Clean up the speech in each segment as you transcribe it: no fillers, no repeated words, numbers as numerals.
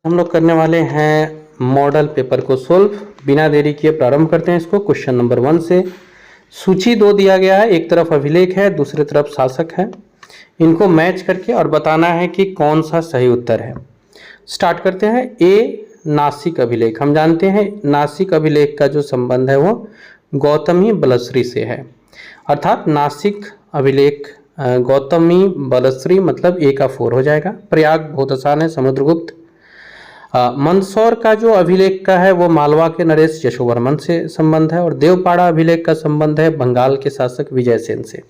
हम लोग करने वाले हैं मॉडल पेपर को सोल्व। बिना देरी किए प्रारंभ करते हैं इसको। क्वेश्चन नंबर 1 से सूची 2 दिया गया है, एक तरफ अभिलेख है, दूसरी तरफ शासक है। इनको मैच करके और बताना है कि कौन सा सही उत्तर है। स्टार्ट करते हैं। ए नासिक अभिलेख। हम जानते हैं नासिक अभिलेख का जो संबंध है वो गौतमी बलश्री से है, अर्थात नासिक अभिलेख गौतमी बलश्री मतलब ए का 4 हो जाएगा। प्रयाग बहुत आसान है, समुद्रगुप्त। मंदसौर का जो अभिलेख का है वो मालवा के नरेश यशोवर्मन से संबंध है, और देवपाड़ा अभिलेख का संबंध है बंगाल के शासक विजयसेन से।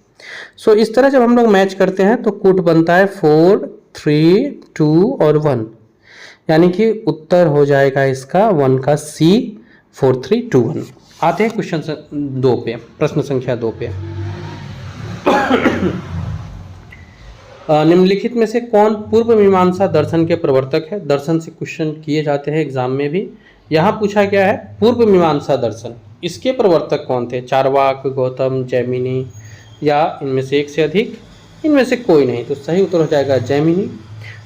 सो इस तरह जब हम लोग मैच करते हैं तो कूट बनता है 4, 3, 2 और 1, यानी कि उत्तर हो जाएगा इसका 1 का सी, 4, 3, 2, 1। आते हैं क्वेश्चन 2 पे, प्रश्न संख्या 2 पे। निम्नलिखित में से कौन पूर्व मीमांसा दर्शन के प्रवर्तक है? दर्शन से क्वेश्चन किए जाते हैं एग्जाम में भी। यहाँ पूछा गया है पूर्व मीमांसा दर्शन, इसके प्रवर्तक कौन थे? चारवाक, गौतम, जैमिनी, या इनमें से एक से अधिक? इनमें से कोई नहीं, तो सही उत्तर हो जाएगा जैमिनी।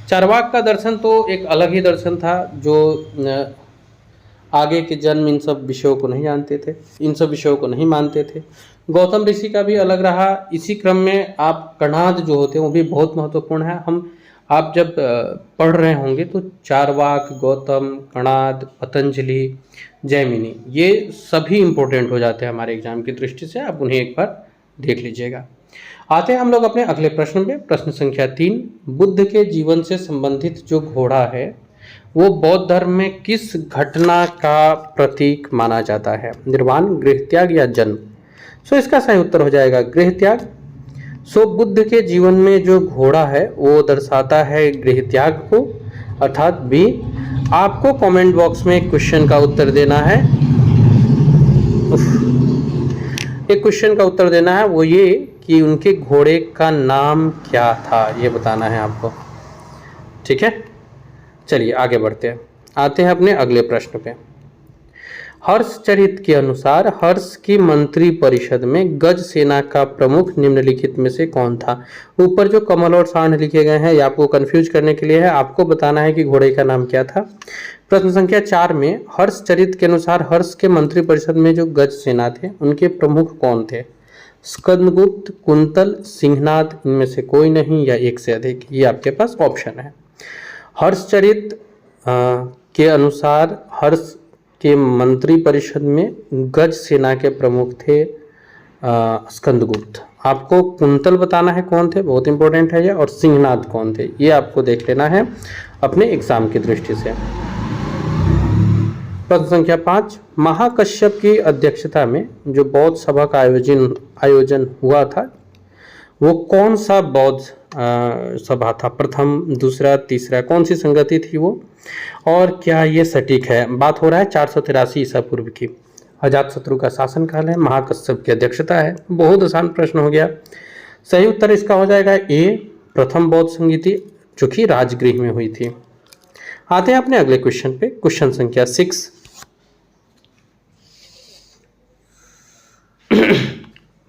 चारवाक का दर्शन तो एक अलग ही दर्शन था, जो आगे के जन्म इन सब विषयों को नहीं जानते थे, इन सब विषयों को नहीं मानते थे। गौतम ऋषि का भी अलग रहा। इसी क्रम में आप कणाद जो होते हैं वो भी बहुत महत्वपूर्ण है। आप जब पढ़ रहे होंगे तो चारवाक, गौतम, कणाद, पतंजलि, जैमिनी, ये सभी इंपॉर्टेंट हो जाते हैं हमारे एग्जाम की दृष्टि से। आप उन्हें एक बार देख लीजिएगा। आते हैं हम लोग अपने अगले प्रश्न पे, प्रश्न संख्या 3। बुद्ध के जीवन से संबंधित जो घोड़ा है वो बौद्ध धर्म में किस घटना का प्रतीक माना जाता है? निर्वाण, गृहत्याग या जन्म? सो इसका सही उत्तर हो जाएगा गृहत्याग। सो बुद्ध के जीवन में जो घोड़ा है वो दर्शाता है गृहत्याग को, अर्थात बी। आपको कमेंट बॉक्स में एक क्वेश्चन का उत्तर देना है। एक क्वेश्चन का उत्तर देना है, वो ये कि उनके घोड़े का नाम क्या था, ये बताना है आपको। ठीक है, चलिए आगे बढ़ते हैं। आते हैं अपने अगले प्रश्न पे। हर्षचरित के अनुसार हर्ष की मंत्री परिषद में गज सेना का प्रमुख निम्नलिखित में से कौन था? ऊपर जो कमल और सांड लिखे गए हैं ये आपको कंफ्यूज करने के लिए है, आपको बताना है कि घोड़े का नाम क्या था। प्रश्न संख्या 4 में हर्षचरित के अनुसार हर्ष के मंत्री परिषद में जो गज सेना थे उनके प्रमुख कौन थे? स्कंदगुप्त, कुंतल, सिंहनाद, इनमें से कोई नहीं या एक से अधिक? ये आपके पास ऑप्शन है। हर्षचरित के अनुसार हर्ष के मंत्री परिषद में गज सेना के प्रमुख थे स्कंदगुप्त। आपको कुंतल बताना है कौन थे, बहुत इंपॉर्टेंट है ये, और सिंहनाद कौन थे, ये आपको देख लेना है अपने एग्जाम की दृष्टि से। प्रश्न संख्या 5। महाकश्यप की अध्यक्षता में जो बौद्ध सभा का आयोजन हुआ था वो कौन सा बौद्ध सभा था? प्रथम, दूसरा, तीसरा, कौन सी संगति थी वो, और क्या ये सटीक है? बात हो रहा है 483 ईसा पूर्व की। अजातशत्रु का शासनकाल है, महाकश्यप की अध्यक्षता है। बहुत आसान प्रश्न हो गया। सही उत्तर इसका हो जाएगा ए, प्रथम बौद्ध संगति, जो कि राजगृह में हुई थी। आते हैं अपने अगले क्वेश्चन पे, क्वेश्चन संख्या 6।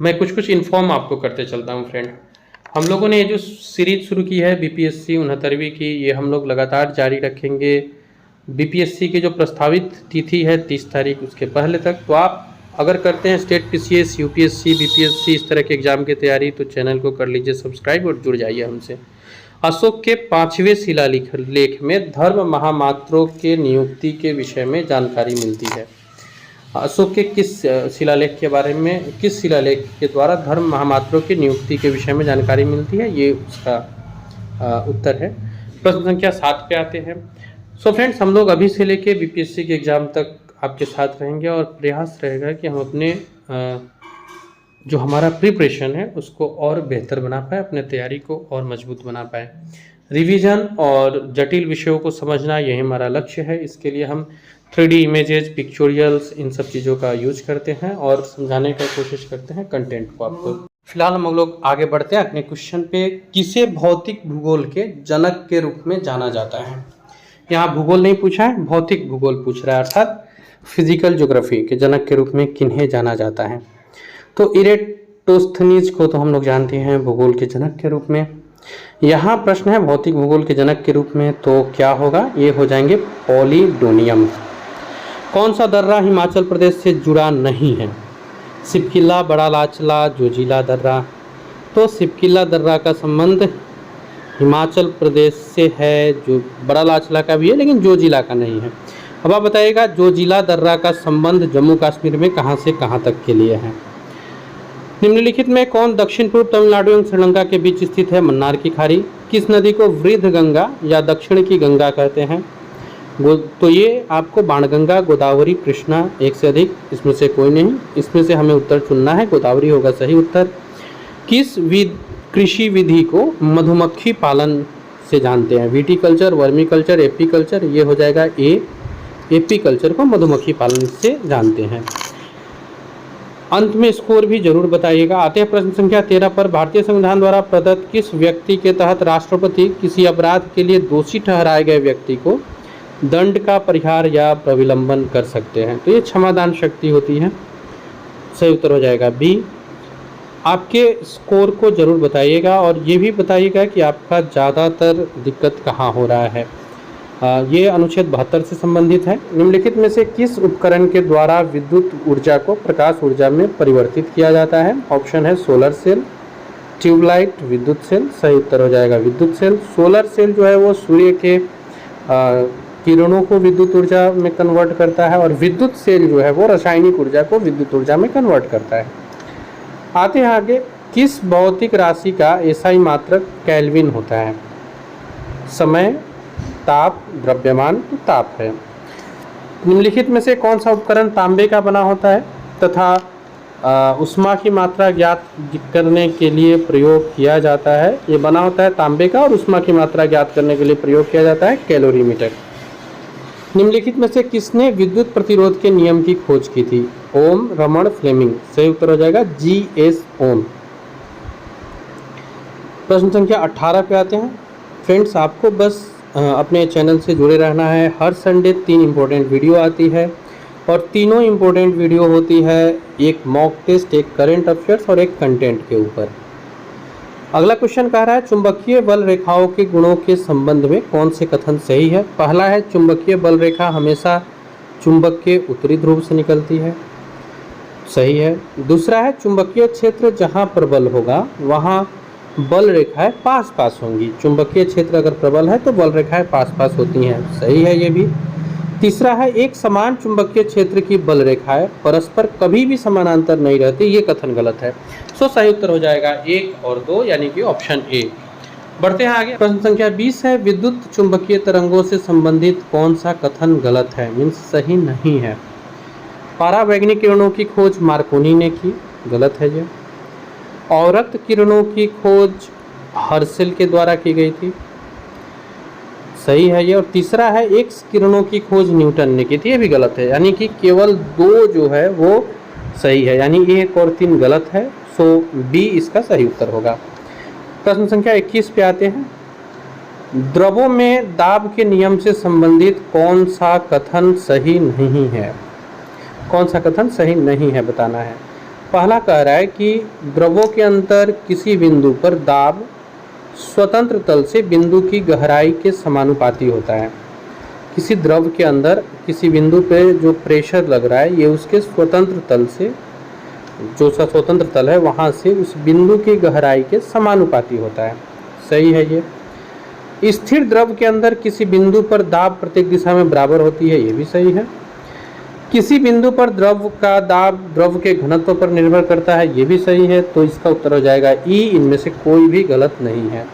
मैं कुछ इन्फॉर्म आपको करते चलता हूँ फ्रेंड। हम लोगों ने ये जो सीरीज शुरू की है बीपीएससी 69वीं की, ये हम लोग लगातार जारी रखेंगे। बीपीएससी की जो प्रस्तावित तिथि है 30 तारीख, उसके पहले तक। तो आप अगर करते हैं स्टेट पीसीएस, यूपीएससी, बीपीएससी, इस तरह के एग्जाम की तैयारी, तो चैनल को कर लीजिए सब्सक्राइब और जुड़ जाइए हमसे। अशोक के 5वें शिलालेख में धर्म महामात्रों के नियुक्ति के विषय में जानकारी मिलती है। अशोक के किस शिलालेख के बारे में, किस शिलालेख के द्वारा धर्म महामात्रों की नियुक्ति के विषय में जानकारी मिलती है, ये उसका उत्तर है। प्रश्न संख्या 7 पे आते हैं। सो फ्रेंड्स, हम लोग अभी से लेके बीपीएससी के एग्जाम तक आपके साथ रहेंगे, और प्रयास रहेगा कि हम अपने जो हमारा प्रिपरेशन है उसको और बेहतर बना पाए, अपने तैयारी को और मजबूत बना पाए। रिवीजन और जटिल विषयों को समझना यही हमारा लक्ष्य है। इसके लिए हम 3D इमेजेस, पिक्चोरियल्स, इन सब चीज़ों का यूज करते हैं और समझाने का कोशिश करते हैं कंटेंट को आपको। फिलहाल हम लोग आगे बढ़ते हैं अपने क्वेश्चन पे। किसे भौतिक भूगोल के जनक के रूप में जाना जाता है? यहाँ भूगोल नहीं पूछा है, भौतिक भूगोल पूछ रहा है, अर्थात फिजिकल ज्योग्राफी के जनक के रूप में किन्हें जाना जाता है? तो इरेटोस्थनीज को तो हम लोग जानते हैं भूगोल के जनक के रूप में। यहाँ प्रश्न है भौतिक भूगोल के जनक के रूप में, तो क्या होगा, ये हो जाएंगे पॉलीडोनियम। कौन सा दर्रा हिमाचल प्रदेश से जुड़ा नहीं है? सिपकिला, बड़ा लाचला, जोजिला दर्रा। तो सिपकिला दर्रा का संबंध हिमाचल प्रदेश से है, जो बड़ा लाचला का भी है लेकिन जोजिला का नहीं है। अब आप बताइएगा जोजिला दर्रा का संबंध जम्मू कश्मीर में कहाँ से कहाँ तक के लिए है? निम्नलिखित में कौन दक्षिण पूर्व तमिलनाडु एवं श्रीलंका के बीच स्थित है? मन्नार की खाड़ी। किस नदी को वृद्ध गंगा या दक्षिण की गंगा कहते हैं? तो ये आपको बाणगंगा, गोदावरी, कृष्णा, एक से अधिक, इसमें से कोई नहीं, इसमें से हमें उत्तर चुनना है, गोदावरी होगा सही उत्तर। किस कृषि विधि को मधुमक्खी पालन से जानते हैं? विटीकल्चर, वर्मीकल्चर, एपीकल्चर, ये हो जाएगा ए। एपीकल्चर को मधुमक्खी पालन से जानते हैं। अंत में स्कोर भी जरूर बताइएगा। आते हैं प्रश्न संख्या 13 पर। भारतीय संविधान द्वारा प्रदत्त किस व्यक्ति के तहत राष्ट्रपति किसी अपराध के लिए दोषी ठहराए गए व्यक्ति को दंड का परिहार या प्रविलंबन कर सकते हैं? तो ये क्षमादान शक्ति होती है, सही उत्तर हो जाएगा बी। आपके स्कोर को जरूर बताइएगा और ये भी बताइएगा कि आपका ज़्यादातर दिक्कत कहाँ हो रहा है। ये अनुच्छेद 72 से संबंधित है। निम्नलिखित में से किस उपकरण के द्वारा विद्युत ऊर्जा को प्रकाश ऊर्जा में परिवर्तित किया जाता है? ऑप्शन है सोलर सेल, ट्यूबलाइट, विद्युत सेल। सही उत्तर हो जाएगा विद्युत सेल। सोलर सेल जो है वो सूर्य के किरणों को विद्युत ऊर्जा में कन्वर्ट करता है और विद्युत सेल जो है वो रासायनिक ऊर्जा को विद्युत ऊर्जा में कन्वर्ट करता है। आते हैं आगे। किस भौतिक राशि का एसआई मात्रक केल्विन होता है? समय, ताप, द्रव्यमान, तो ताप है। निम्नलिखित में से कौन सा उपकरण तांबे का बना होता है तथा ऊष्मा की मात्रा ज्ञात करने के लिए प्रयोग किया जाता है? ये बना होता है तांबे का और ऊष्मा की मात्रा ज्ञात करने के लिए प्रयोग किया जाता है कैलोरीमीटर। निम्नलिखित में से किसने विद्युत प्रतिरोध के नियम की खोज की थी? ओम, रमन, फ्लेमिंग। सही उत्तर हो जाएगा जीएस ओम। प्रश्न संख्या 18 पे आते हैं। फ्रेंड्स, आपको बस अपने चैनल से जुड़े रहना है। हर संडे 3 इम्पोर्टेंट वीडियो आती है और तीनों इम्पोर्टेंट वीडियो होती है एक मॉक टेस्ट, एक करंट अफेयर्स और एक कंटेंट के ऊपर। अगला क्वेश्चन कह रहा है चुंबकीय बल रेखाओं के गुणों के संबंध में कौन से कथन सही है? पहला है चुंबकीय बल रेखा हमेशा चुंबक के उत्तरी ध्रुव से निकलती है, सही है। दूसरा है चुंबकीय क्षेत्र जहां प्रबल होगा वहां बल रेखाएं पास पास होंगी। चुंबकीय क्षेत्र अगर प्रबल है तो बल रेखाएं पास पास होती हैं, सही है ये भी। तीसरा है एक समान चुंबकीय क्षेत्र की बल रेखाएं परस्पर कभी भी समानांतर नहीं रहती, ये कथन गलत है। सो सही उत्तर हो जाएगा 1 और 2 यानी कि ऑप्शन ए। बढ़ते हैं आगे। प्रश्न संख्या 20 है विद्युत चुंबकीय तरंगों से संबंधित कौन सा कथन गलत है, मीन्स सही नहीं है? परावैंगनिक किरणों की खोज मार्कोनी ने की, गलत है ये। औरत किरणों की खोज हर्शेल के द्वारा की गई थी, सही है ये। और तीसरा है एक्स किरणों की खोज न्यूटन ने की थी, ये भी गलत है। यानी कि केवल 2 जो है वो सही है, यानी 1 और 3 गलत है। सो बी इसका सही उत्तर होगा। प्रश्न संख्या 21 पे आते हैं। द्रवों में दाब के नियम से संबंधित कौन सा कथन सही नहीं है? कौन सा कथन सही नहीं है बताना है। पहला कह रहा है कि द्रवों के अंदर किसी बिंदु पर दाब स्वतंत्र तल से बिंदु की गहराई के समानुपाती होता है। किसी द्रव के अंदर किसी बिंदु पे जो प्रेशर लग रहा है ये उसके स्वतंत्र तल से, जो सा स्वतंत्र तल है वहाँ से उस बिंदु की गहराई के समानुपाती होता है, सही है ये। स्थिर द्रव के अंदर किसी बिंदु पर दाब प्रत्येक दिशा में बराबर होती है, ये भी सही है। किसी बिंदु पर द्रव का दाब द्रव के घनत्व पर निर्भर करता है, ये भी सही है। तो इसका उत्तर हो जाएगा ई। इनमें से कोई भी गलत नहीं है।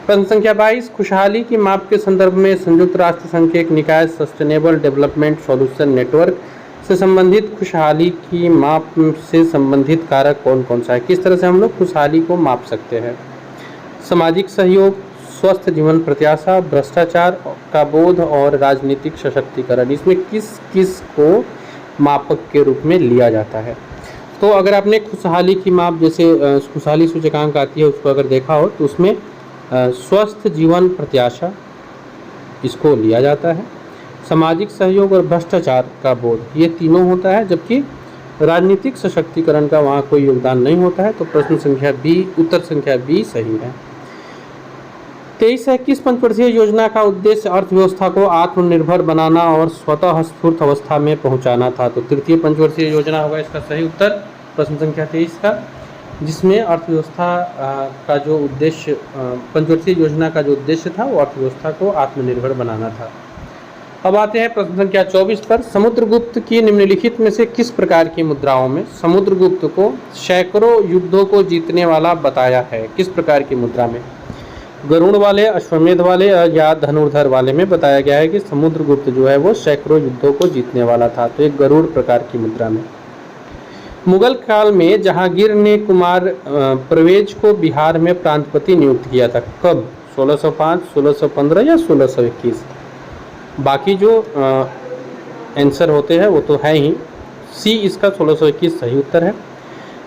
प्रश्न संख्या 22 खुशहाली की माप के संदर्भ में संयुक्त राष्ट्र संघ के एक निकाय सस्टेनेबल डेवलपमेंट सॉल्यूशन नेटवर्क से संबंधित खुशहाली की माप से संबंधित कारक कौन कौन सा है? किस तरह से हम लोग खुशहाली को माप सकते हैं? सामाजिक सहयोग, स्वस्थ जीवन प्रत्याशा, भ्रष्टाचार का बोध और राजनीतिक सशक्तिकरण, इसमें किस किस को मापक के रूप में लिया जाता है? तो अगर आपने खुशहाली की माप जैसे खुशहाली सूचकांक आती है उसको अगर देखा हो तो उसमें स्वस्थ जीवन प्रत्याशा इसको लिया जाता है, सामाजिक सहयोग और भ्रष्टाचार का बोध ये तीनों होता है, जबकि राजनीतिक सशक्तिकरण का वहाँ कोई योगदान नहीं होता है। तो प्रश्न संख्या बी, उत्तर संख्या बी सही है। 23 से 21 पंचवर्षीय योजना का उद्देश्य अर्थव्यवस्था को आत्मनिर्भर बनाना और स्वतः स्फूर्त अवस्था में पहुंचाना था। तो तृतीय पंचवर्षीय योजना होगा इसका सही उत्तर, प्रश्न संख्या 23 का, जिसमें अर्थव्यवस्था का जो उद्देश्य, पंचवर्षीय योजना का जो उद्देश्य था वो अर्थव्यवस्था को आत्मनिर्भर बनाना था। अब आते हैं प्रश्न संख्या 24 पर। समुद्रगुप्त की निम्नलिखित में से किस प्रकार की मुद्राओं में समुद्रगुप्त को सैकड़ों युद्धों को जीतने वाला बताया है? किस प्रकार की मुद्रा में? गरुड़ वाले, अश्वमेध वाले या धनुर्धर वाले में बताया गया है कि समुद्रगुप्त जो है वो सैकड़ों युद्धों को जीतने वाला था। तो एक गरुड़ प्रकार की मुद्रा में। मुगल काल में जहांगीर ने कुमार परवेज को बिहार में प्रांतपति नियुक्त किया था। कब? 1605, 1615 या 1621? बाकी जो आंसर होते हैं वो तो है ही, सी इसका 1621 सही उत्तर है।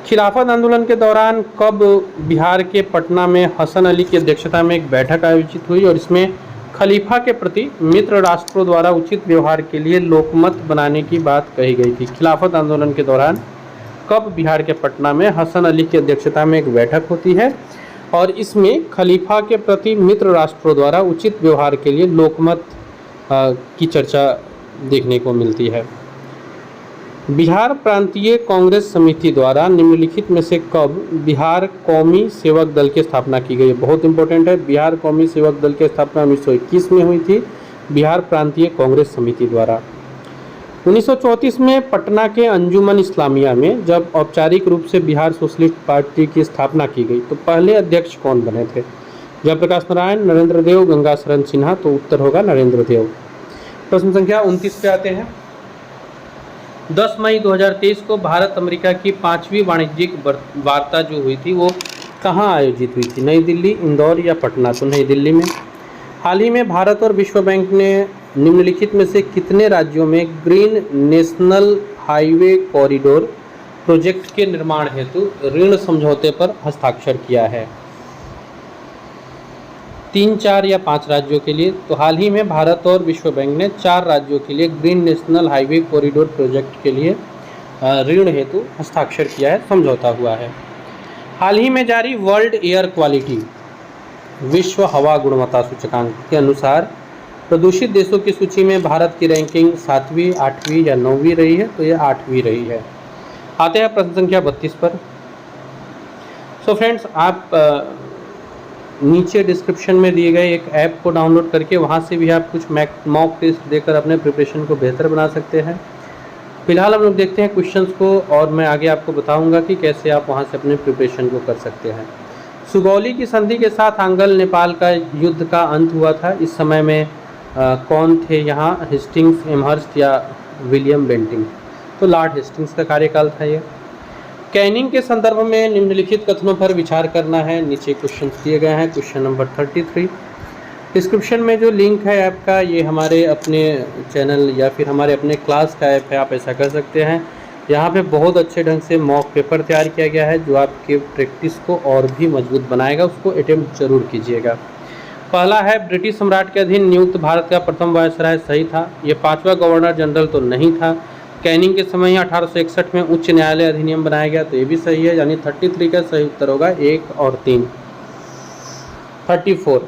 खिलाफत आंदोलन के दौरान कब बिहार के पटना में हसन अली की अध्यक्षता में एक बैठक आयोजित हुई और इसमें खलीफा के प्रति मित्र राष्ट्रों द्वारा उचित व्यवहार के लिए लोकमत बनाने की बात कही गई थी? खिलाफत आंदोलन के दौरान कब बिहार के पटना में हसन अली की अध्यक्षता में एक बैठक होती है और इसमें खलीफा के प्रति मित्र राष्ट्रों द्वारा उचित व्यवहार के लिए लोकमत की चर्चा देखने को मिलती है? बिहार प्रांतीय कांग्रेस समिति द्वारा निम्नलिखित में से कब बिहार कौमी सेवक दल की स्थापना की गई? बहुत इंपॉर्टेंट है। बिहार कौमी सेवक दल की स्थापना 1921 में हुई थी बिहार प्रांतीय कांग्रेस समिति द्वारा। 1934 में पटना के अंजुमन इस्लामिया में जब औपचारिक रूप से बिहार सोशलिस्ट पार्टी की स्थापना की गई तो पहले अध्यक्ष कौन बने थे? जयप्रकाश नारायण, नरेंद्र देव, गंगा शरण सिन्हा? तो उत्तर होगा नरेंद्र देव। प्रश्न संख्या 29 पे आते हैं। 10 मई 2023 को भारत अमेरिका की 5वीं वाणिज्यिक वार्ता जो हुई थी वो कहाँ आयोजित हुई थी? नई दिल्ली, इंदौर या पटना? तो नई दिल्ली में। हाल ही में भारत और विश्व बैंक ने निम्नलिखित में से कितने राज्यों में green national highway corridor project के निर्माण हेतु ऋण समझौते पर हस्ताक्षर किया है? 3, 4 या 5 राज्यों के लिए? तो हाल ही में भारत और विश्व बैंक ने 4 राज्यों के लिए green national highway corridor project के लिए ऋण हेतु हस्ताक्षर किया है, समझौता हुआ है। हाल ही में जारी वर्ल्ड एयर क्वालिटी विश्व हवा गुणवत्ता सूचकांक के अनुसार प्रदूषित देशों की सूची में भारत की रैंकिंग 7वीं, 8वीं या 9वीं रही है? तो ये 8वीं रही है। आते हैं प्रश्न संख्या 32 पर। सो फ्रेंड्स, आप नीचे डिस्क्रिप्शन में दिए गए एक ऐप को डाउनलोड करके वहाँ से भी आप कुछ मॉक टेस्ट देकर अपने प्रिपरेशन को बेहतर बना सकते हैं। फिलहाल हम लोग देखते हैं क्वेश्चंस को और मैं आगे आपको बताऊंगा कि कैसे आप वहाँ से अपने प्रिपरेशन को कर सकते हैं। सुगौली की संधि के साथ आंगल नेपाल का युद्ध का अंत हुआ था। इस समय में कौन थे यहाँ? हेस्टिंग्स, एमहर्स्ट या विलियम बेंटिंग? तो लॉर्ड हेस्टिंग्स का कार्यकाल था ये। कैनिंग के संदर्भ में निम्नलिखित कथनों पर विचार करना है। नीचे क्वेश्चन दिए गए हैं। Question number 33। डिस्क्रिप्शन में जो लिंक है ऐप का, ये हमारे अपने चैनल या फिर हमारे अपने क्लास का ऐप है, आप ऐसा कर सकते हैं। यहाँ पे बहुत अच्छे ढंग से मॉक पेपर तैयार किया गया है जो आपके प्रैक्टिस को और भी मजबूत बनाएगा। उसको अटेम्प्ट जरूर कीजिएगा। पहला है, ब्रिटिश सम्राट के अधीन नियुक्त भारत का प्रथम वायसराय सही था। ये 5वां गवर्नर जनरल तो नहीं था। कैनिंग के समय ही 1861 में उच्च न्यायालय अधिनियम बनाया गया, तो ये भी सही है। यानी 33 का सही उत्तर होगा 1 और 3। 34,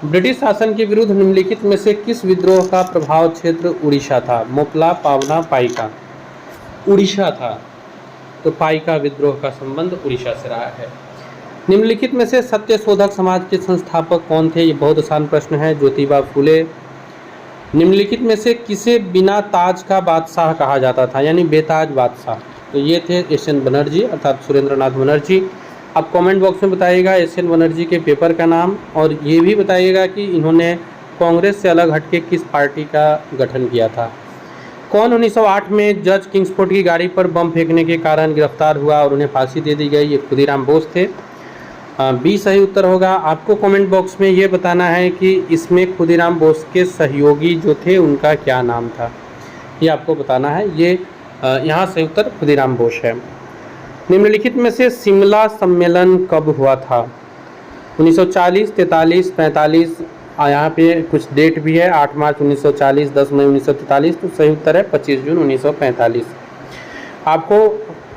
ब्रिटिश शासन के विरुद्ध निम्नलिखित में से किस विद्रोह का प्रभाव क्षेत्र उड़ीसा था? मोपला, पावना, पाइका? उड़ीसा था, तो पाइका विद्रोह का संबंध उड़ीसा से रहा है। निम्नलिखित में से सत्यशोधक समाज के संस्थापक कौन थे? ये बहुत आसान प्रश्न है। ज्योतिबा फुले। निम्नलिखित में से किसे बिना ताज का बादशाह कहा जाता था, यानी बेताज बादशाह? तो ये थे एस.एन. बनर्जी अर्थात सुरेंद्र नाथ बनर्जी। आप कमेंट बॉक्स में बताइएगा एस.एन. बनर्जी के पेपर का नाम और ये भी बताइएगा कि इन्होंने कांग्रेस से अलग हटके किस पार्टी का गठन किया था। कौन 1908 में जज किंग्सफोर्ड की गाड़ी पर बम फेंकने के कारण गिरफ्तार हुआ और उन्हें फांसी दे दी गई? ये खुदीराम बोस थे। बी सही उत्तर होगा। आपको कमेंट बॉक्स में ये बताना है कि इसमें खुदीराम बोस के सहयोगी जो थे उनका क्या नाम था, ये आपको बताना है। ये यहाँ सही उत्तर खुदीराम बोस है। निम्नलिखित में से शिमला सम्मेलन कब हुआ था? 1940, 43, 45? यहाँ पे कुछ डेट भी है। 8 मार्च 1940, 10 मई 1943। तो सही उत्तर है 25 जून 1945।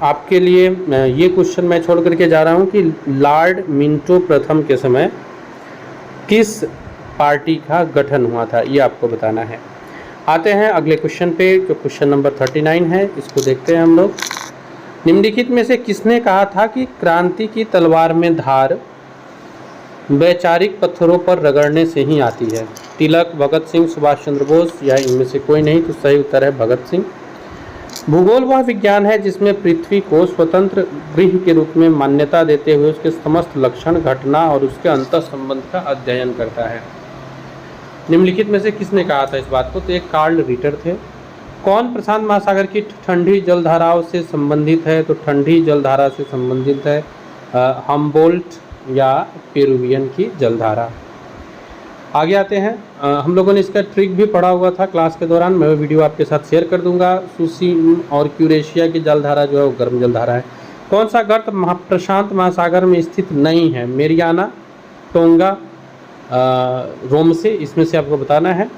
आपके लिए ये क्वेश्चन मैं छोड़ करके जा रहा हूँ कि लॉर्ड मिंटो प्रथम के समय किस पार्टी का गठन हुआ था, ये आपको बताना है। आते हैं अगले क्वेश्चन पे, जो क्वेश्चन नंबर 39 है। इसको देखते हैं हम लोग। निम्नलिखित में से किसने कहा था कि क्रांति की तलवार में धार वैचारिक पत्थरों पर रगड़ने से ही आती है? तिलक, भगत सिंह, सुभाष चंद्र बोस या इनमें से कोई नहीं? तो सही उत्तर है भगत सिंह। भूगोल वह विज्ञान है जिसमें पृथ्वी को स्वतंत्र गृह के रूप में मान्यता देते हुए उसके समस्त लक्षण, घटना और उसके अंतः संबंध का अध्ययन करता है। निम्नलिखित में से किसने कहा था इस बात को? तो एक कार्ल रिटर थे। कौन प्रशांत महासागर की ठंडी जलधाराओं से संबंधित है? तो ठंडी जलधारा से संबंधित है हम्बोल्ट या पेरुवियन की जलधारा। आगे आते हैं। हम लोगों ने इसका ट्रिक भी पढ़ा हुआ था क्लास के दौरान, मैं वो वीडियो आपके साथ शेयर कर दूंगा। सूसी और क्यूरेशिया की जलधारा जो है वो गर्म जलधारा है। कौन सा गर्त प्रशांत महासागर में स्थित नहीं है? मेरियाना, टोंगा, रोमसे, इसमें से आपको बताना है।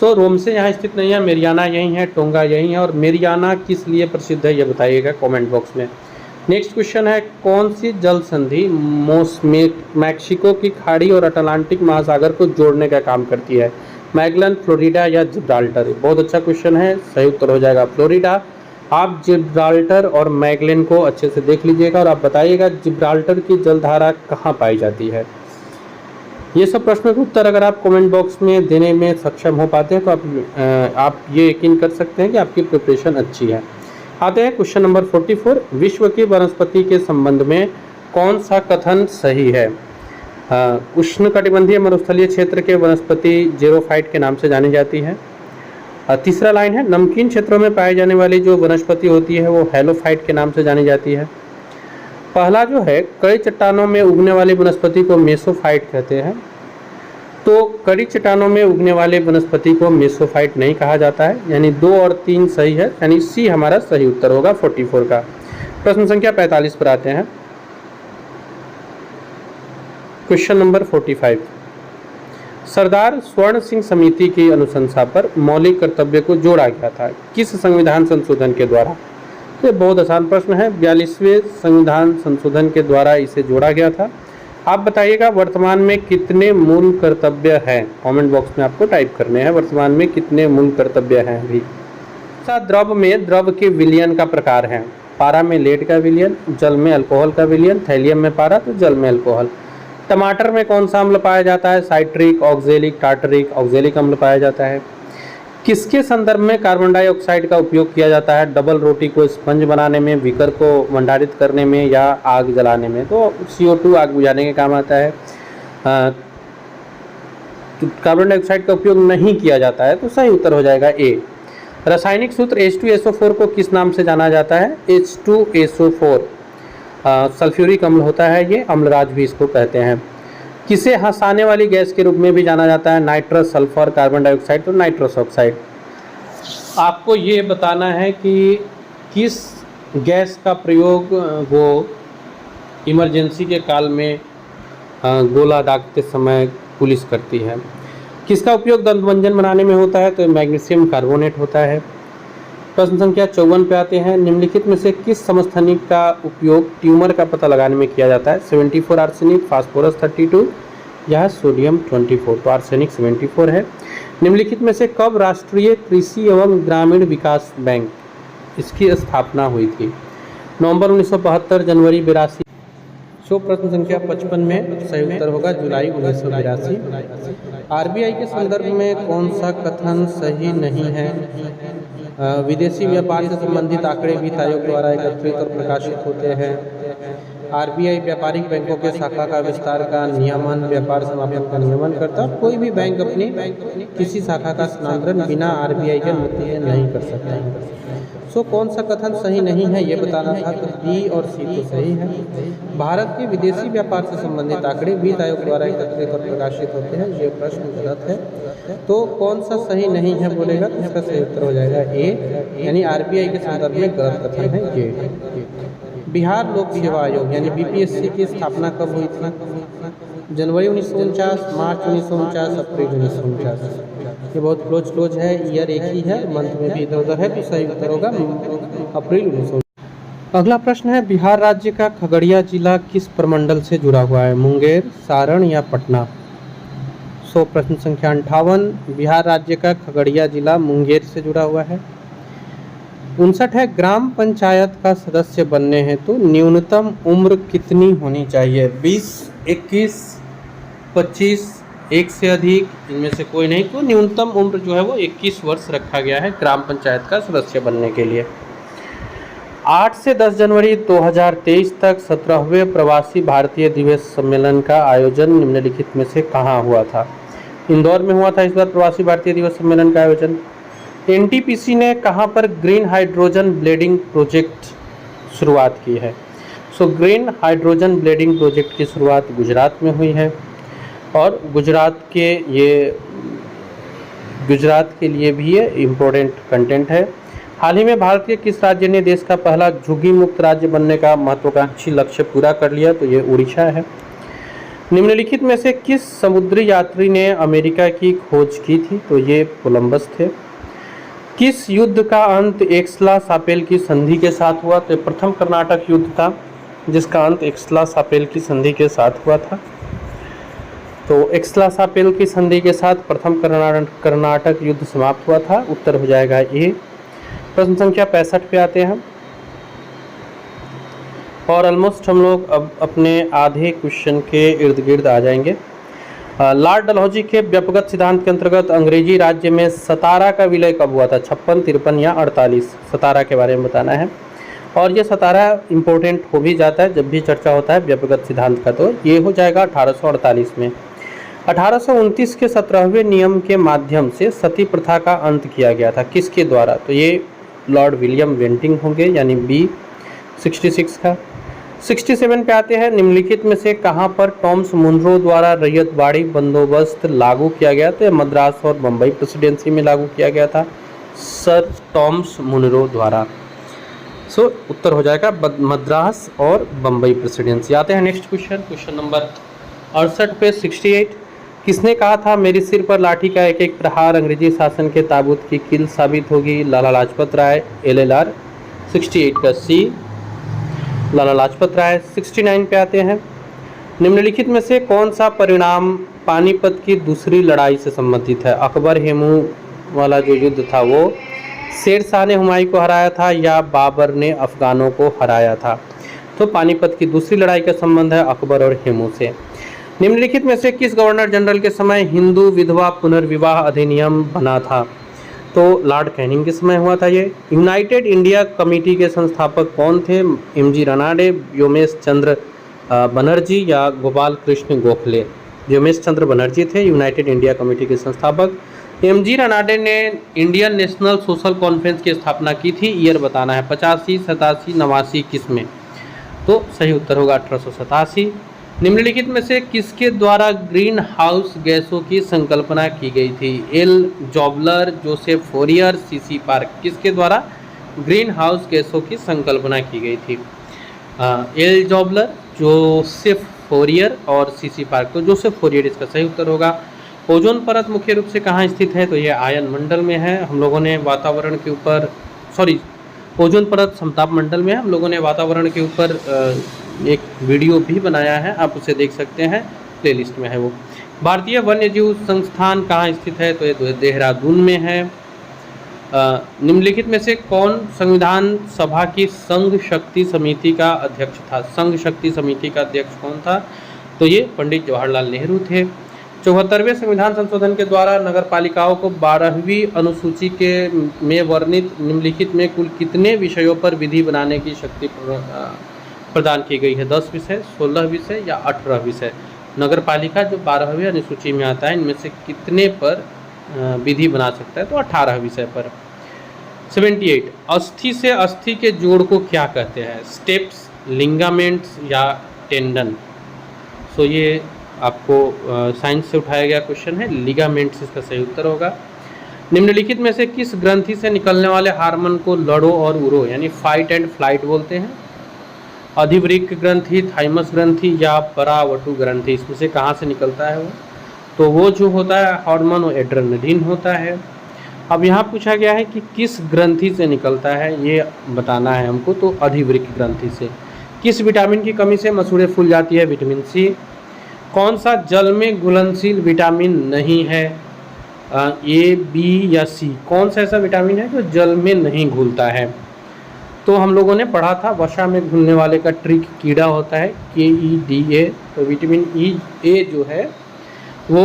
सो रोमसे यहाँ स्थित नहीं है, मेरियाना यहीं है, टोंगा यहीं है। और मेरियाना किस लिए प्रसिद्ध है ये बताइएगा कमेंट बॉक्स में। नेक्स्ट क्वेश्चन है, कौन सी जल संधि मैक्सिको की खाड़ी और अटलांटिक महासागर को जोड़ने का काम करती है? मैगलन, फ्लोरिडा या जिब्राल्टर? बहुत अच्छा क्वेश्चन है, सही उत्तर हो जाएगा फ्लोरिडा। आप जिब्राल्टर और मैगलन को अच्छे से देख लीजिएगा और आप बताइएगा जिब्राल्टर की जलधारा कहाँ पाई जाती है। ये सब प्रश्नों के उत्तर अगर आप कमेंट बॉक्स में देने में सक्षम हो पाते हैं तो आप ये यकीन कर सकते हैं कि आपकी प्रिपरेशन अच्छी है। आते हैं क्वेश्चन नंबर 44। विश्व की वनस्पति के संबंध में कौन सा कथन सही है? उष्णकटिबंधीय मरुस्थलीय क्षेत्र के वनस्पति जेरोफाइट के नाम से जानी जाती है। तीसरा लाइन है, नमकीन क्षेत्रों में पाई जाने वाली जो वनस्पति होती है वो हेलोफाइट के नाम से जानी जाती है। पहला जो है, कड़ी चट्टानों में उगने वाली वनस्पति को मेसोफाइट कहते हैं। तो कड़ी चट्टानों में उगने वाले वनस्पति को मेसोफाइट नहीं कहा जाता है, यानी 2 और 3 सही है, यानी सी हमारा सही उत्तर होगा 44 का। प्रश्न संख्या 45 पर आते हैं। Question number 45। सरदार स्वर्ण सिंह समिति की अनुशंसा पर मौलिक कर्तव्य को जोड़ा गया था किस संविधान संशोधन के द्वारा? ये बहुत आसान प्रश्न है, 42वें संविधान संशोधन के द्वारा इसे जोड़ा गया था। आप बताइएगा वर्तमान में कितने मूल कर्तव्य हैं? कमेंट बॉक्स में आपको टाइप करने हैं वर्तमान में कितने मूल कर्तव्य हैं अभी। द्रव में द्रव के विलयन का प्रकार है? पारा में लेड का विलयन, जल में अल्कोहल का विलयन, थैलियम में पारा तो जल में अल्कोहल। टमाटर में कौन सा अम्ल पाया जाता है? साइट्रिक, ऑक्जेलिक, टार्टरिक, ऑक्जेलिक अम्ल पाया जाता है। किसके संदर्भ में कार्बन डाइऑक्साइड का उपयोग किया जाता है? डबल रोटी को स्पंज बनाने में, बीकर को भंडारित करने में या आग जलाने में? तो CO2 आग बुझाने के काम आता है। तो कार्बन डाइऑक्साइड का उपयोग नहीं किया जाता है, तो सही उत्तर हो जाएगा ए। रासायनिक सूत्र H2SO4 को किस नाम से जाना जाता है? H2SO4 सल्फ्यूरिक अम्ल होता है, ये अम्लराज भी इसको कहते हैं। किसे हंसाने वाली गैस के रूप में भी जाना जाता है? नाइट्रस, सल्फर, कार्बन डाइऑक्साइड तो नाइट्रस ऑक्साइड। आपको ये बताना है कि किस गैस का प्रयोग वो इमरजेंसी के काल में गोला दागते समय पुलिस करती है। किसका उपयोग दंतमंजन बनाने में होता है? तो मैग्नीशियम कार्बोनेट होता है। प्रश्न संख्या 54 पे आते हैं। निम्नलिखित में से किस समस्थानिक का उपयोग ट्यूमर का पता लगाने में किया जाता है? 74 आर्सेनिक, फास्फोरस 32 या सोडियम 24? तो आर्सेनिक 74 है। निम्नलिखित में से कब राष्ट्रीय कृषि एवं ग्रामीण विकास बैंक इसकी स्थापना हुई थी? नवंबर 1972, जनवरी 82? सो प्रश्न संख्या 55 में सही उत्तर होगा जुलाई 1982। RBI के संदर्भ में कौन सा कथन सही नहीं है? विदेशी व्यापार से संबंधित आंकड़े वित्त आयोग द्वारा एकत्रित और प्रकाशित होते हैं। RBI व्यापारिक बैंकों के शाखा का विस्तार का नियमन, व्यापार समापन का नियमन करता है। कोई भी बैंक अपनी किसी शाखा का स्थानांतरण बिना RBI के अनुमति के नहीं कर सकता है। सो कौन सा कथन सही नहीं है ये बताना था, तो बी और सी तो सही है। भारत के विदेशी व्यापार से संबंधित आंकड़े वित्त आयोग द्वारा एकत्रित और प्रकाशित होते हैं, ये प्रश्न गलत है। तो कौन सा सही नहीं है बोलेगा तो इसका सही उत्तर हो जाएगा ए, यानी RBI के संदर्भ में गलत कथन है ये। बिहार लोक सेवा आयोग यानी BPSC की स्थापना कब हुई थी? जनवरी 1949, मार्च 1949, अप्रैल 1949? ये बहुत क्लोज है, ईयर एक ही है, मंथ में भी इधर उधर है, तो सही उत्तर होगा अप्रैल 1949। अगला प्रश्न है, बिहार राज्य का खगड़िया जिला किस प्रमंडल से जुड़ा हुआ है? मुंगेर, सारण या पटना? सो प्रश्न संख्या 58, बिहार राज्य का खगड़िया जिला मुंगेर से जुड़ा हुआ है। 59 है, ग्राम पंचायत का सदस्य बनने हेतु न्यूनतम उम्र कितनी होनी चाहिए? 20, 21, 25, एक से अधिक, इनमें से कोई नहीं। तो न्यूनतम उम्र जो है वो 21 वर्ष रखा गया है ग्राम पंचायत का सदस्य बनने के लिए। 8 से 10 जनवरी 2023 तक 17वें प्रवासी भारतीय दिवस सम्मेलन का आयोजन निम्नलिखित में से कहाँ हुआ था? इंदौर में हुआ था इस बार प्रवासी भारतीय दिवस सम्मेलन का आयोजन। एनटीपीसी ने कहाँ पर ग्रीन हाइड्रोजन ब्लेडिंग प्रोजेक्ट शुरुआत की है? So green hydrogen blending project की शुरुआत गुजरात में हुई है और गुजरात के लिए भी ये इम्पोर्टेंट कंटेंट है। हाल ही में भारत के किस राज्य ने देश का पहला झुग्गी मुक्त राज्य बनने का महत्वाकांक्षी लक्ष्य पूरा कर लिया? तो ये उड़ीसा है। निम्नलिखित में से किस समुद्री यात्री ने अमेरिका की खोज की थी? तो ये कोलंबस थे। किस युद्ध का अंत एक्सला-सापेल की संधि के साथ हुआ? तो प्रथम कर्नाटक युद्ध था जिसका अंत एक्सला-सापेल की संधि के साथ हुआ था। तो एक्सला-सापेल की संधि के साथ प्रथम कर्नाटक युद्ध समाप्त हुआ था। उत्तर हो जाएगा ए। प्रश्न संख्या 65 पे आते हैं और ऑलमोस्ट हम लोग अब अपने आधे क्वेश्चन के इर्द गिर्द आ जाएंगे। लॉर्ड डलहौजी के व्यापक सिद्धांत के अंतर्गत अंग्रेजी राज्य में सतारा का विलय कब हुआ था? 56, 53 या 48? सतारा के बारे में बताना है। और ये सतारा इम्पोर्टेंट हो भी जाता है जब भी चर्चा होता है व्यापक सिद्धांत का। तो ये हो जाएगा 1848 में। 1829 के 17वें नियम के माध्यम से सती प्रथा का अंत किया गया था। किसके द्वारा? तो ये लॉर्ड विलियम बेंटिंग होंगे, यानी बी 66 का। 67 पे आते हैं, निम्नलिखित में से कहाँ पर टॉमस मुनरो द्वारा रैयतवाड़ी बंदोबस्त लागू किया गया? तो मद्रास और बम्बई प्रेसिडेंसी में लागू किया गया था सर टॉमस मुनरो द्वारा। सो उत्तर हो जाएगा मद्रास और बम्बई प्रेसिडेंसी। आते हैं नेक्स्ट क्वेश्चन नंबर 68 पे 68, किसने कहा था मेरे सिर पर लाठी का एक एक प्रहार अंग्रेजी शासन के ताबूत की कील साबित होगी? लाला लाजपत राय, LLR। 68 का सी, लाला लाजपत राय। 69 पे आते हैं, निम्नलिखित में से कौन सा परिणाम पानीपत की दूसरी लड़ाई से संबंधित है? अकबर हेमू वाला जो युद्ध था वो, शेर शाह ने हुमायूं को हराया था या बाबर ने अफगानों को हराया था? तो पानीपत की दूसरी लड़ाई का संबंध है अकबर और हेमू से। निम्नलिखित में से किस गवर्नर जनरल के समय हिंदू विधवा पुनर्विवाह अधिनियम बना था? तो लॉर्ड कैनिंग के समय हुआ था ये। यूनाइटेड इंडिया कमेटी के संस्थापक कौन थे? MG रनाडे, व्योमेश चंद्र बनर्जी या गोपाल कृष्ण गोखले? व्योमेश चंद्र बनर्जी थे यूनाइटेड इंडिया कमेटी के संस्थापक। MG रनाडे ने इंडियन नेशनल सोशल कॉन्फ्रेंस की स्थापना की थी। ईयर बताना है 85, 87, 89 किस में? तो सही उत्तर होगा 1887। निम्नलिखित में से किसके द्वारा ग्रीन हाउस गैसों की संकल्पना की गई थी? L Jobler, Joseph Fourier, CC Park? किसके द्वारा ग्रीन हाउस गैसों की संकल्पना की गई थी? एल जॉबलर, जोसेफ फोरियर और CC पार्क। तो जोसेफ फोरियर इसका सही उत्तर होगा। ओजोन परत मुख्य रूप से कहाँ स्थित है? तो ये आयन मंडल में है। हम लोगों ने वातावरण के ऊपर ओजोन परत समताप मंडल में है। हम लोगों ने वातावरण के ऊपर एक वीडियो भी बनाया है, आप उसे देख सकते हैं, प्लेलिस्ट में है वो। भारतीय वन्यजीव संस्थान कहाँ स्थित है? तो ये देहरादून में है। निम्नलिखित में से कौन संविधान सभा की संघ शक्ति समिति का अध्यक्ष था? संघ शक्ति समिति का अध्यक्ष कौन था? तो ये पंडित जवाहरलाल नेहरू थे। 74वें संविधान संशोधन के द्वारा नगर पालिकाओं को 12वीं अनुसूची में वर्णित निम्नलिखित में कुल कितने विषयों पर विधि बनाने की शक्ति प्रदान की गई है? 10 विषय, 16 विषय या 18 विषय? नगर पालिका जो 12वीं अनुसूची में आता है, इनमें से कितने पर विधि बना सकता है? तो 18 विषय पर। 78, अस्थि से अस्थि के जोड़ को क्या कहते हैं? स्टेप्स, लिंगामेंट्स या टेंडन? सो ये आपको साइंस से उठाया गया क्वेश्चन है, लिगामेंट्स इसका सही उत्तर होगा। निम्नलिखित में से किस ग्रंथि से निकलने वाले हार्मोन को लड़ो और उड़ो यानी फाइट एंड फ्लाइट बोलते हैं? अधिवृक्क ग्रंथि, थाइमस ग्रंथि या परावटु ग्रंथि? इसमें से कहाँ से निकलता है वो? तो वो जो होता है हार्मोन वो एड्रेनलिन होता है। अब यहाँ पूछा गया है कि किस ग्रंथि से निकलता है, ये बताना है हमको। तो अधिवृक्क ग्रंथि से। किस विटामिन की कमी से मसूड़े फूल जाती है? Vitamin C. कौन सा जल में घुलनशील विटामिन नहीं है? ए, बी या सी? कौन सा ऐसा विटामिन है जो जल में नहीं घुलता है? तो हम लोगों ने पढ़ा था वसा में घुलने वाले का ट्रिक कीड़ा होता है KEDA। तो विटामिन ए जो है वो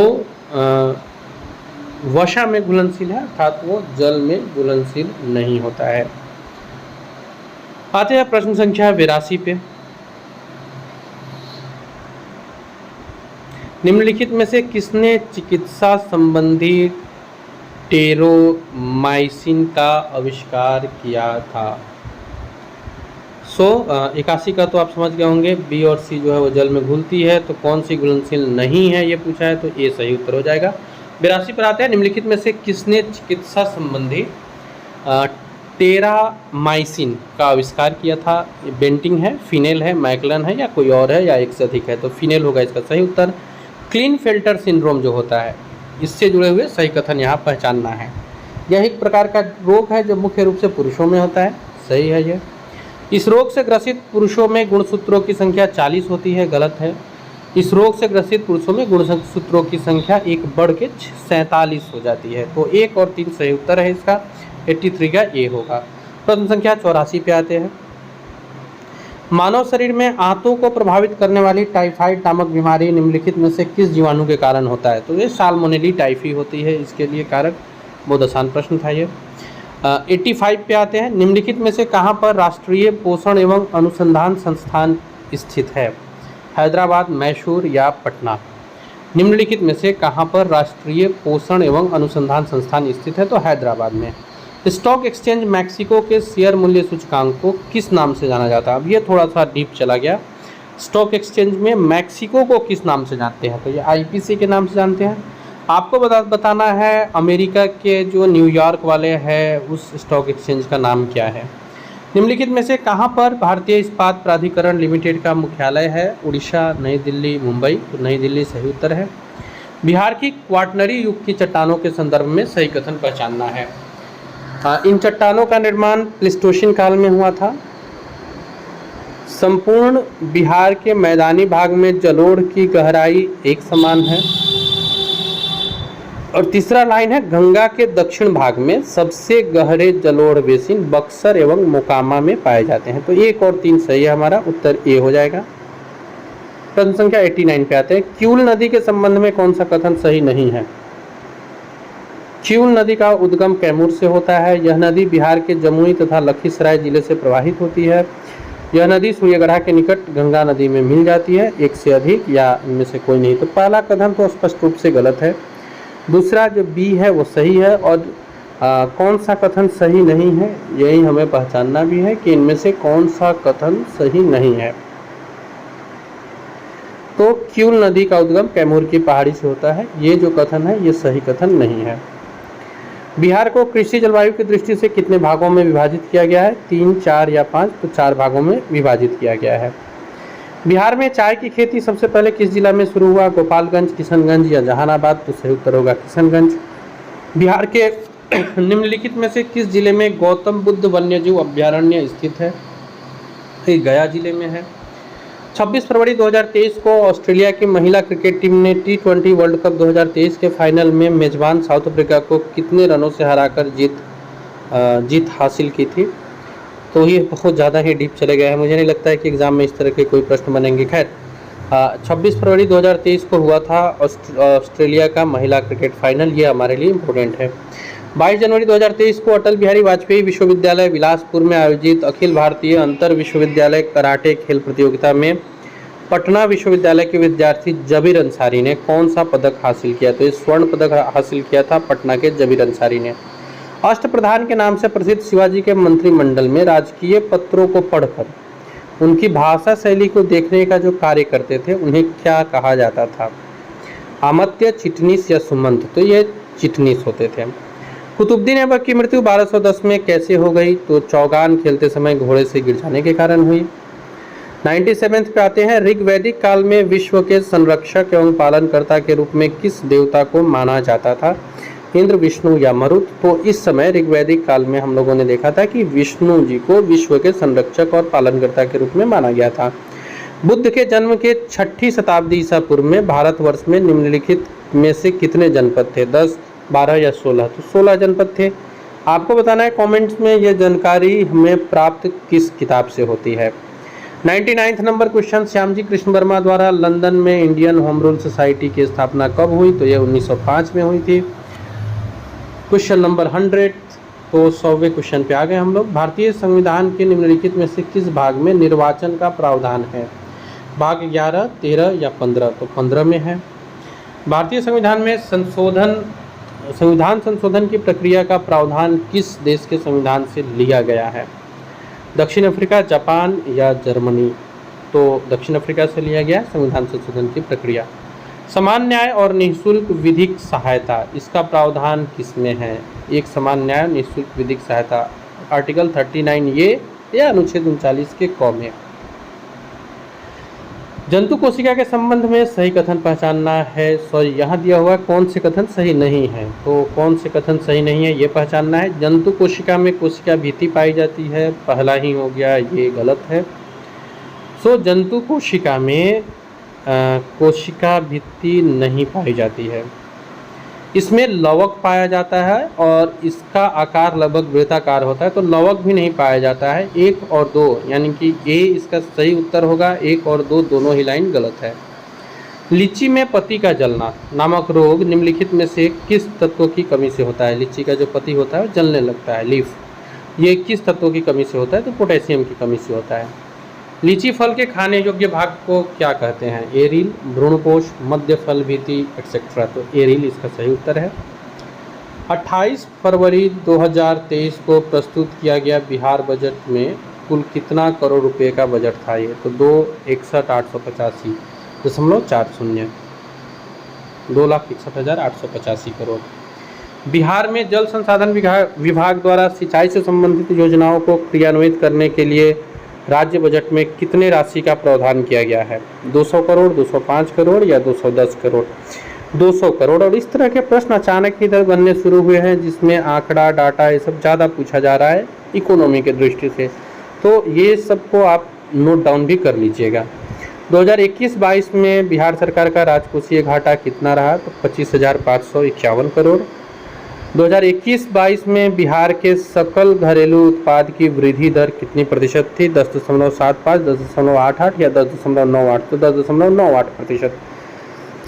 वसा में घुलनशील है, अर्थात वो जल में घुलनशील नहीं होता है। आते हैं प्रश्न संख्या 82 पे। निम्नलिखित में से किसने चिकित्सा संबंधी टेरोमाइसिन का आविष्कार किया था? 81 का तो आप समझ गए होंगे, बी और सी जो है वो जल में घुलती है। तो कौन सी घुलनशील नहीं है ये पूछा है, तो ए सही उत्तर हो जाएगा। 82 पर आते हैं, निम्नलिखित में से किसने चिकित्सा संबंधी टेरामाइसिन का आविष्कार किया था? बेंटिंग है, फिनेल है, मैकलन है या कोई और है या एक से अधिक है? तो फिनेल होगा इसका सही उत्तर। क्लिनफेल्टर सिंड्रोम जो होता है, इससे जुड़े हुए सही कथन यहाँ पहचानना है। यह एक प्रकार का रोग है जो मुख्य रूप से पुरुषों में होता है, सही है ये। इस रोग से ग्रसित पुरुषों में गुणसूत्रों की संख्या 40 होती है, गलत है। इस रोग से ग्रसित पुरुषों में गुणसूत्रों की संख्या एक बढ़ के 47 हो जाती है। तो 1 और 3 सही उत्तर है इसका, 83 का ए होगा। प्रश्न संख्या 84 पे आते हैं। मानव शरीर में आंतों को प्रभावित करने वाली टाइफाइड नामक बीमारी निम्नलिखित में से किस जीवाणु के कारण होता है? तो ये साल्मोनेली टाइफी होती है, इसके लिए कारक। बहुत आसान प्रश्न था ये। 85 पे आते हैं, निम्नलिखित में से कहाँ पर राष्ट्रीय पोषण एवं अनुसंधान संस्थान स्थित है? हैदराबाद, मैसूर या पटना? निम्नलिखित में से कहाँ पर राष्ट्रीय पोषण एवं अनुसंधान संस्थान स्थित है? तो हैदराबाद में। स्टॉक एक्सचेंज मैक्सिको के शेयर मूल्य सूचकांक को किस नाम से जाना जाता है? अब ये थोड़ा सा डीप चला गया। स्टॉक एक्सचेंज में मैक्सिको को किस नाम से जानते हैं? तो ये IPC के नाम से जानते हैं। आपको बताना है अमेरिका के जो न्यूयॉर्क वाले हैं उस स्टॉक एक्सचेंज का नाम क्या है? निम्नलिखित में से कहाँ पर भारतीय इस्पात प्राधिकरण लिमिटेड का मुख्यालय है? उड़ीसा, नई दिल्ली, मुंबई? तो नई दिल्ली सही उत्तर है। बिहार की क्वाटरनरी युग की चट्टानों के संदर्भ में सही कथन पहचानना है। इन चट्टानों का निर्माण प्लीस्टोसीन काल में हुआ था। संपूर्ण बिहार के मैदानी भाग में जलोढ़ की गहराई एक समान है। और तीसरा लाइन है, गंगा के दक्षिण भाग में सबसे गहरे जलोढ़ बेसिन बक्सर एवं मोकामा में पाए जाते हैं। तो 1 और 3 सही है, हमारा उत्तर ए हो जाएगा। प्रश्न संख्या 89 पे आते हैं। क्यूल नदी के संबंध में कौन सा कथन सही नहीं है? क्यूल नदी का उद्गम कैमूर से होता है। यह नदी बिहार के जमुई तथा लखीसराय जिले से प्रवाहित होती है। यह नदी सूर्यगढ़ा के निकट गंगा नदी में मिल जाती है। एक से अधिक या इनमें से कोई नहीं। तो पहला कथन तो स्पष्ट रूप से गलत है। दूसरा जो बी है वो सही है। और कौन सा कथन सही नहीं है यही हमें पहचानना भी है कि इनमें से कौन सा कथन सही नहीं है। तो क्यूल नदी का उद्गम कैमूर की पहाड़ी से होता है, ये जो कथन है ये सही कथन नहीं है। बिहार को कृषि जलवायु की दृष्टि से कितने भागों में विभाजित किया गया है? 3, 4 या 5? तो 4 भागों में विभाजित किया गया है। बिहार में चाय की खेती सबसे पहले किस जिला में शुरू हुआ? गोपालगंज, किशनगंज या जहानाबाद? तो सही उत्तर होगा किशनगंज। बिहार के निम्नलिखित में से किस जिले में गौतम बुद्ध वन्यजीव अभ्यारण्य स्थित है? ये गया जिले में है। 26 फरवरी 2023 को ऑस्ट्रेलिया की महिला क्रिकेट टीम ने T20 वर्ल्ड कप 2023 के फाइनल में मेजबान साउथ अफ्रीका को कितने रनों से हराकर जीत हासिल की थी? तो ये बहुत ज़्यादा ही डीप चले गए हैं। मुझे नहीं लगता है कि एग्ज़ाम में इस तरह के कोई प्रश्न बनेंगे। खैर 26 फरवरी 2023 को हुआ था ऑस्ट्रेलिया का महिला क्रिकेट फाइनल, ये हमारे लिए इम्पोर्टेंट है। 22 जनवरी 2023 को अटल बिहारी वाजपेयी विश्वविद्यालय बिलासपुर में आयोजित अखिल भारतीय अंतर विश्वविद्यालय कराटे खेल प्रतियोगिता में पटना विश्वविद्यालय के विद्यार्थी जबीर अंसारी ने कौन सा पदक हासिल किया? तो ये स्वर्ण पदक हासिल किया था पटना के जबीर अंसारी ने। अष्टप्रधान के नाम से प्रसिद्ध शिवाजी के मंत्रिमंडल में राजकीय पत्रों को पढ़कर उनकी भाषा शैली को देखने का जो कार्य करते थे उन्हें क्या कहा जाता था? अमात्य, चिटनीस या सुमंत? तो ये चिटनीस होते थे। कुतुबुद्दीन ऐबक की मृत्यु 1210 में कैसे हो गई? तो चौगान खेलते समय घोड़े से गिर जाने के कारण हुई। 97 पे आते हैं। ऋग्वैदिक काल में विश्व के संरक्षक एवं पालनकर्ता के रूप में किस देवता को माना जाता था? इंद्र, विष्णु या मरुत? तो इस समय ऋग्वैदिक काल में हम लोगों ने देखा था कि विष्णु जी को विश्व के संरक्षक और पालनकर्ता के रूप में माना गया था। बुद्ध के जन्म के 6ठी शताब्दी ईसा पूर्व में भारतवर्ष में निम्नलिखित में से कितने जनपद थे? 10, 12 या 16? तो 16 जनपद थे। आपको बताना है कमेंट्स में यह जानकारी हमें प्राप्त किस किताब से होती है। 99 नंबर क्वेश्चन, श्यामजी कृष्ण वर्मा द्वारा लंदन में इंडियन होम रूल सोसाइटी की स्थापना कब हुई? तो यह 1905 में हुई थी। क्वेश्चन नंबर 100, तो 100वें क्वेश्चन पे आ गए हम लोग। भारतीय संविधान के निम्नलिखित में से किस भाग में निर्वाचन का प्रावधान है? भाग 11, 13 या 15? तो 15 में है। भारतीय संविधान में संविधान संशोधन की प्रक्रिया का प्रावधान किस देश के संविधान से लिया गया है? दक्षिण अफ्रीका, जापान या जर्मनी? तो दक्षिण अफ्रीका से लिया गया संविधान संशोधन की प्रक्रिया। समान न्याय और निःशुल्क विधिक सहायता, इसका प्रावधान किसमें है? एक समान न्याय निःशुल्क विधिक सहायता आर्टिकल 39 ये या अनुच्छेद 39 के क में। जंतु कोशिका के संबंध में सही कथन पहचानना है। सॉरी, यहाँ दिया हुआ कौन से कथन सही नहीं है, तो कौन से कथन सही नहीं है ये पहचानना है। जंतु कोशिका में कोशिका भित्ति पाई जाती है, पहला ही हो गया, ये गलत है। सो जंतु कोशिका में कोशिका भित्ति नहीं पाई जाती है। इसमें लवक पाया जाता है और इसका आकार लगभग वृत्ताकार होता है, तो लवक भी नहीं पाया जाता है। 1 और 2 यानी कि ए इसका सही उत्तर होगा। 1 और 2 दोनों ही लाइन गलत है। लीची में पत्ती का जलना नामक रोग निम्नलिखित में से किस तत्व की कमी से होता है? लीची का जो पत्ती होता है वो जलने लगता है, लीफ, ये किस तत्व की कमी से होता है? तो पोटेशियम की कमी से होता है। लीची फल के खाने योग्य भाग को क्या कहते हैं? एरिल, भ्रूणकोश, मध्य फल भित्ति एक्सेट्रा। तो एरिल इसका सही उत्तर है। 28 फरवरी 2023 को प्रस्तुत किया गया बिहार बजट में कुल कितना करोड़ रुपए का बजट था? ये तो 2,61,885.40 2,61,885 करोड़। बिहार में जल संसाधन विभाग द्वारा सिंचाई से संबंधित योजनाओं को क्रियान्वित करने के लिए राज्य बजट में कितने राशि का प्रावधान किया गया है? 200 करोड़, 205 करोड़ या 210 करोड़? 200 करोड़। और इस तरह के प्रश्न अचानक इधर बनने शुरू हुए हैं जिसमें आंकड़ा, डाटा ये सब ज़्यादा पूछा जा रहा है इकोनॉमी के दृष्टि से, तो ये सबको आप नोट डाउन भी कर लीजिएगा। 2021-22 में बिहार सरकार का राजकोषीय घाटा कितना रहा? तो 25,551 करोड़। 2021-22 में बिहार के सकल घरेलू उत्पाद की वृद्धि दर कितनी प्रतिशत थी? 10.75, 10.88 या 10.98? तो 10.98%।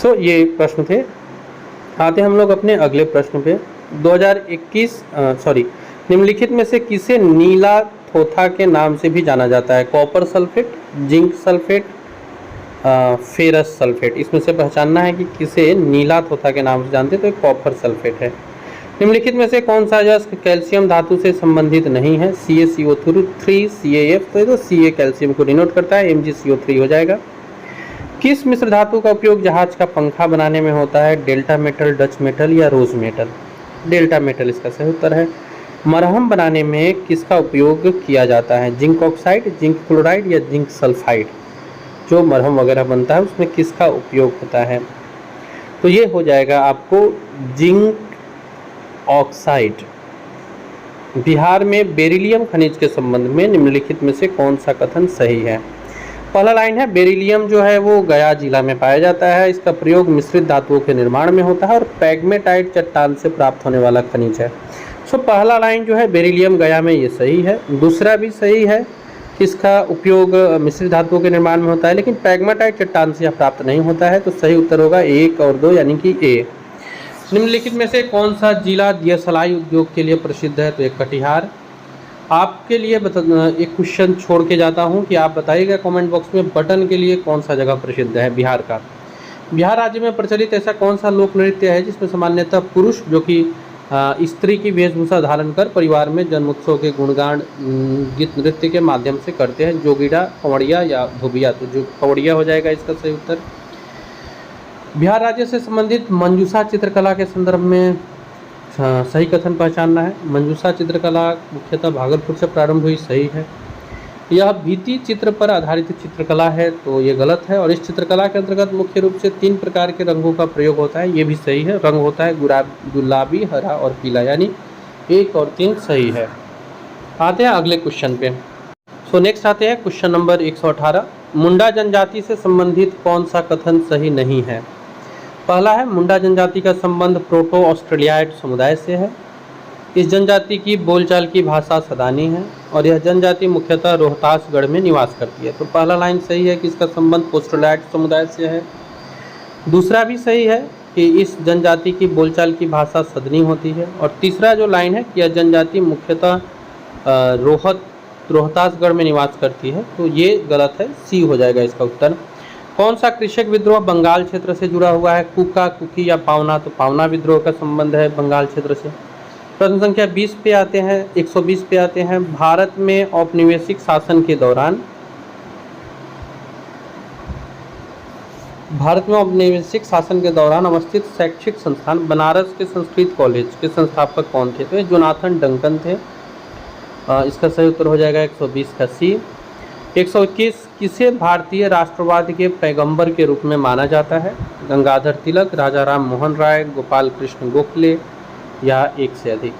सो ये प्रश्न थे। आते हम लोग अपने अगले प्रश्न पे। 2021 निम्नलिखित में से किसे नीला थोथा के नाम से भी जाना जाता है? Copper sulphate, zinc sulphate, ferrous sulphate? इसमें से पहचानना है कि किसे नीला थोथा के नाम से जानते हैं, तो कॉपर सल्फेट है। निम्नलिखित में से कौन सा यौगिक कैल्शियम धातु से संबंधित नहीं है? CaCO3, CaF, तो ये तो Ca कैल्शियम को डिनोट करता है, MgCO3 हो जाएगा। किस मिश्र धातु का उपयोग जहाज का पंखा बनाने में होता है? डेल्टा मेटल, डच मेटल या रोज मेटल? डेल्टा मेटल इसका सही उत्तर है। मरहम बनाने में किसका उपयोग किया जाता है? जिंक ऑक्साइड, जिंक क्लोराइड या जिंक सल्फाइड? जो मरहम वगैरह बनता है उसमें किसका उपयोग होता है? तो ये हो जाएगा आपको जिंक ऑक्साइड। बिहार में बेरिलियम खनिज के संबंध में निम्नलिखित में से कौन सा कथन सही है? पहला लाइन है बेरिलियम जो है वो गया जिला में पाया जाता है। इसका प्रयोग मिश्रित धातुओं के निर्माण में होता है और पैग्मेटाइट चट्टान से प्राप्त होने वाला खनिज है। सो पहला लाइन जो है बेरिलियम गया में, ये सही है। दूसरा भी सही है, इसका उपयोग मिश्रित धातुओं के निर्माण में होता है, लेकिन पैग्मेटाइट चट्टान से यह प्राप्त नहीं होता है। तो सही उत्तर होगा 1 और 2 यानी कि ए। निम्नलिखित में से कौन सा जिला दियसलाई उद्योग के लिए प्रसिद्ध है? तो एक कटिहार। आपके लिए एक क्वेश्चन छोड़ के जाता हूं कि आप बताइएगा कमेंट बॉक्स में बटन के लिए कौन सा जगह प्रसिद्ध है बिहार का। बिहार राज्य में प्रचलित ऐसा कौन सा लोक नृत्य है जिसमें सामान्यतः पुरुष जो कि स्त्री की वेशभूषा धारण कर परिवार में जन्मोत्सव के गुणगान गीत नृत्य के माध्यम से करते हैं? जोगीड़ा, कंवड़िया या धोबिया? तो जो कंवड़िया हो जाएगा इसका सही उत्तर। बिहार राज्य से संबंधित मंजूषा चित्रकला के संदर्भ में सही कथन पहचानना है। मंजूषा चित्रकला मुख्यतः भागलपुर से प्रारंभ हुई, सही है। यह भित्ति चित्र पर आधारित चित्रकला है, तो ये गलत है। और इस चित्रकला के अंतर्गत मुख्य रूप से 3 प्रकार के रंगों का प्रयोग होता है, ये भी सही है। रंग होता है गुलाबी, हरा और पीला, यानी 1 और 3 सही है। आते हैं अगले क्वेश्चन पे। सो नेक्स्ट आते हैं क्वेश्चन नंबर 118। मुंडा जनजाति से संबंधित कौन सा कथन सही नहीं है? पहला है, मुंडा जनजाति का संबंध प्रोटो ऑस्ट्रेलियाइट समुदाय से है। इस जनजाति की बोलचाल की भाषा सदानी है और यह जनजाति मुख्यतः रोहतासगढ़ में निवास करती है। तो पहला लाइन सही है कि इसका संबंध ऑस्ट्रेलियाइट समुदाय से है। दूसरा भी सही है कि इस जनजाति की बोलचाल की भाषा सदनी होती है। और तीसरा जो लाइन है कि यह जनजाति मुख्यतः रोहतासगढ़ में निवास करती है, तो ये गलत है, सी हो जाएगा इसका उत्तर। कौन सा कृषक विद्रोह बंगाल क्षेत्र से जुड़ा हुआ है? कुका, कुकी या पावना? तो पावना विद्रोह का संबंध है बंगाल क्षेत्र से। प्रश्न संख्या 20 पे आते हैं, 120 पे आते हैं। भारत में औपनिवेशिक शासन के दौरान अवस्थित शैक्षिक संस्थान बनारस के संस्कृत कॉलेज के संस्थापक कौन थे? तो ये जोनाथन डंकन थे। इसका सही उत्तर हो जाएगा 120 का सी। 121, किसे भारतीय राष्ट्रवाद के पैगंबर के रूप में माना जाता है? गंगाधर तिलक, राजा राम मोहन राय, गोपाल कृष्ण गोखले या एक से अधिक?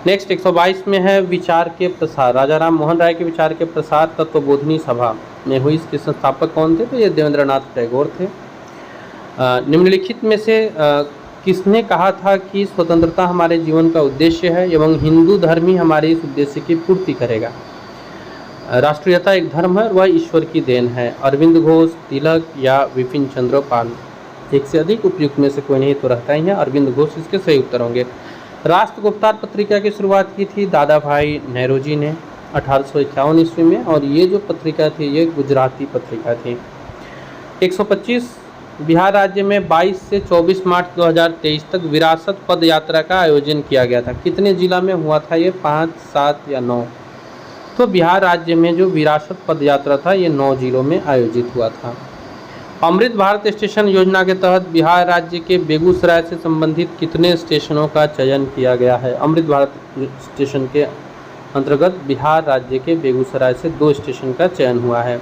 नेक्स्ट 122 में है, विचार के प्रसार। राजा राम मोहन राय के विचार के प्रसार तत्वबोधिनी सभा में हुई, इसके संस्थापक कौन थे? तो ये देवेंद्रनाथ टैगोर थे। निम्नलिखित में से किसने कहा था कि स्वतंत्रता हमारे जीवन का उद्देश्य है एवं हिंदू धर्म ही हमारे इस उद्देश्य की पूर्ति करेगा? राष्ट्रीयता एक धर्म है, वह ईश्वर की देन है। अरविंद घोष, तिलक या विपिन चंद्र पाल? एक से अधिक उपयुक्त में से कोई नहीं तो रहता ही है अरविंद घोष, इसके सही उत्तर होंगे। राष्ट्र गुप्तार पत्रिका की शुरुआत की थी दादा भाई नेहरू ने 1851 ईस्वी में, और ये जो पत्रिका थी ये गुजराती पत्रिका थी। 125, बिहार राज्य में 22 से 24 मार्च 2023 तक विरासत पद यात्रा का आयोजन किया गया था। कितने जिला में हुआ था ये? 5, 7 या 9? तो बिहार राज्य में जो विरासत पद यात्रा था ये 9 जिलों में आयोजित हुआ था। अमृत भारत स्टेशन योजना के तहत बिहार राज्य के बेगूसराय से संबंधित कितने स्टेशनों का चयन किया गया है? अमृत भारत स्टेशन के अंतर्गत बिहार राज्य के बेगूसराय से 2 स्टेशन का चयन हुआ है।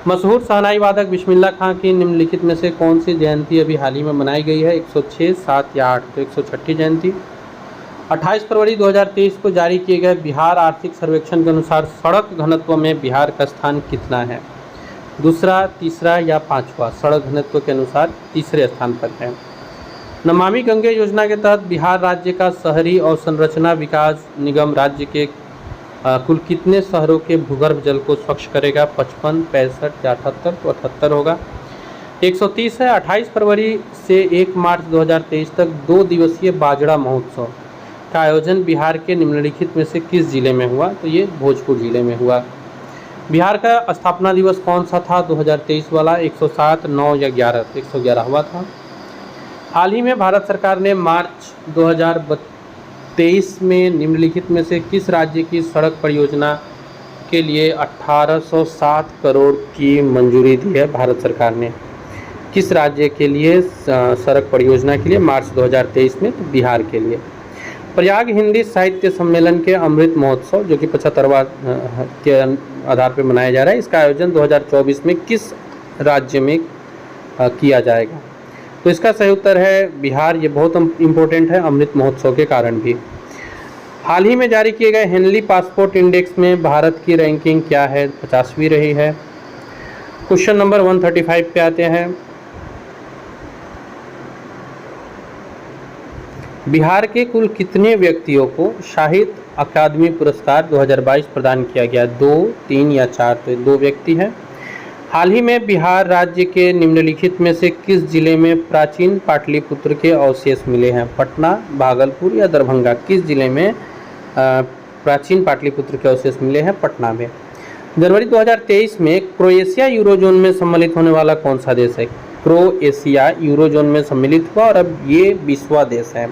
मशहूर शहनाई वादक बिस्मिल्लाह खां की निम्नलिखित में से कौन सी जयंती अभी हाल ही में मनाई गई है? 106, 7 या 8? तो 106 जयंती। 28 फरवरी 2023 को जारी किए गए बिहार आर्थिक सर्वेक्षण के अनुसार सड़क घनत्व में बिहार का स्थान कितना है? दूसरा, तीसरा या 5वां? सड़क घनत्व के अनुसार तीसरे स्थान पर है। नमामि गंगे योजना के तहत बिहार राज्य का शहरी अवसंरचना विकास निगम राज्य के कुल कितने शहरों के भूगर्भ जल को स्वच्छ करेगा? 55, 65 या 78? तो 78 होगा। 130 है, 28 फरवरी से 1 मार्च 2023 तक 2 दिवसीय बाजरा महोत्सव का आयोजन बिहार के निम्नलिखित में से किस जिले में हुआ? तो ये भोजपुर जिले में हुआ। बिहार का स्थापना दिवस कौन सा था 2023 वाला? 107, 9 या 11? तो 111 हुआ था। हाल ही में भारत सरकार ने मार्च 2023 में निम्नलिखित में से किस राज्य की सड़क परियोजना के लिए 1807 करोड़ की मंजूरी दी है? भारत सरकार ने किस राज्य के लिए सड़क परियोजना के लिए मार्च 2023 में? तो बिहार के लिए। प्रयाग हिंदी साहित्य सम्मेलन के अमृत महोत्सव जो कि 75वां के आधार पर मनाया जा रहा है, इसका आयोजन 2024 में किस राज्य में किया जाएगा? तो इसका सही उत्तर है बिहार। ये बहुत इम्पोर्टेंट है अमृत महोत्सव के कारण भी। हाल ही में जारी किए गए हेनली पासपोर्ट इंडेक्स में भारत की रैंकिंग क्या है? 50वीं रही है। क्वेश्चन नंबर 135 पे आते हैं। बिहार के कुल कितने व्यक्तियों को साहित्य अकादमी पुरस्कार 2022 प्रदान किया गया? 2, 3 या 4? तो 2 व्यक्ति हैं। हाल ही में बिहार राज्य के निम्नलिखित में से किस जिले में प्राचीन पाटलिपुत्र के अवशेष मिले हैं? पटना, भागलपुर या दरभंगा? किस जिले में प्राचीन पाटलिपुत्र के अवशेष मिले हैं? पटना में। जनवरी 2023 में क्रोएशिया यूरोजोन में सम्मिलित होने वाला कौन सा देश है? क्रोएशिया यूरोजोन में सम्मिलित हुआ और अब ये 20वां देश है।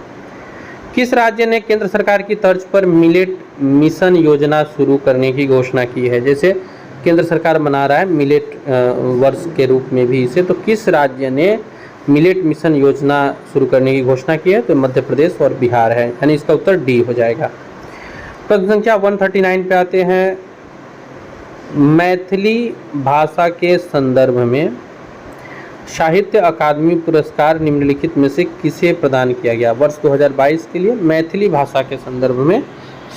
किस राज्य ने केंद्र सरकार की तर्ज पर मिलेट मिशन योजना शुरू करने की घोषणा की है? जैसे केंद्र सरकार बना रहा है मिलेट वर्ष के रूप में भी इसे, तो किस राज्य ने मिलेट मिशन योजना शुरू करने की घोषणा की है? तो मध्य प्रदेश और बिहार है, यानी इसका उत्तर डी हो जाएगा। प्रश्न संख्या 139 पे आते हैं। मैथिली भाषा के संदर्भ में साहित्य अकादमी पुरस्कार निम्नलिखित में से किसे प्रदान किया गया? वर्ष 2022 के लिए मैथिली भाषा के संदर्भ में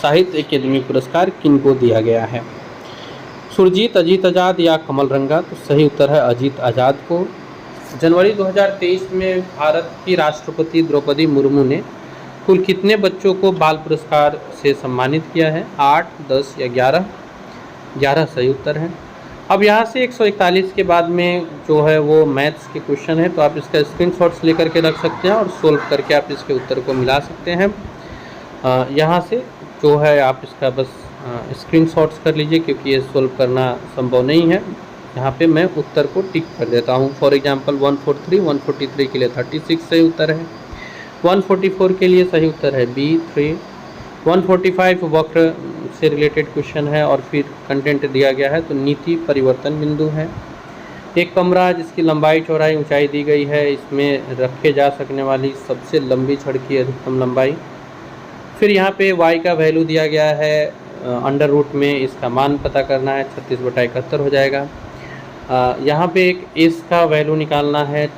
साहित्य अकादमी पुरस्कार किनको दिया गया है? सुरजीत अजीत आज़ाद या कमल रंगा, तो सही उत्तर है अजीत आज़ाद को। जनवरी 2023 में भारत की राष्ट्रपति द्रौपदी मुर्मू ने कुल कितने बच्चों को बाल पुरस्कार से सम्मानित किया है? 8, 10 या 11? 11 सही उत्तर है। अब यहाँ से 141 के बाद में जो है वो मैथ्स के क्वेश्चन है, तो आप इसका स्क्रीनशॉट्स लेकर के रख सकते हैं और सोल्व करके आप इसके उत्तर को मिला सकते हैं। यहाँ से जो है आप इसका बस स्क्रीनशॉट्स कर लीजिए, क्योंकि ये सोल्व करना संभव नहीं है। यहाँ पे मैं उत्तर को टिक कर देता हूँ। फॉर एग्जांपल 143 के लिए 36 सही उत्तर है। 144 के लिए सही उत्तर है B3। 145 वक्र से रिलेटेड क्वेश्चन है और फिर कंटेंट दिया गया है, तो नीति परिवर्तन बिंदु है। एक कमरा जिसकी लंबाई चौड़ाई ऊंचाई दी गई है, इसमें रखे जा सकने वाली सबसे लंबी छड़ की अधिकतम लंबाई। फिर यहाँ पे y का वैल्यू दिया गया है, अंडर रूट में इसका मान पता करना है, 36/71 हो जाएगा। यहाँ पे एक s का वैल्यू निकालना है।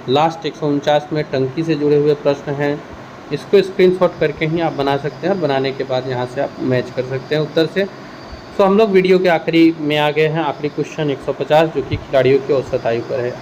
लास्ट 149 में टंकी से जुड़े हुए प्रश्न हैं, इसको स्क्रीनशॉट करके ही आप बना सकते हैं और बनाने के बाद यहाँ से आप मैच कर सकते हैं उत्तर से। तो हम लोग वीडियो के आखिरी में आ गए हैं, आखिरी क्वेश्चन 150, जो कि खिलाड़ियों की औसत आयु पर है।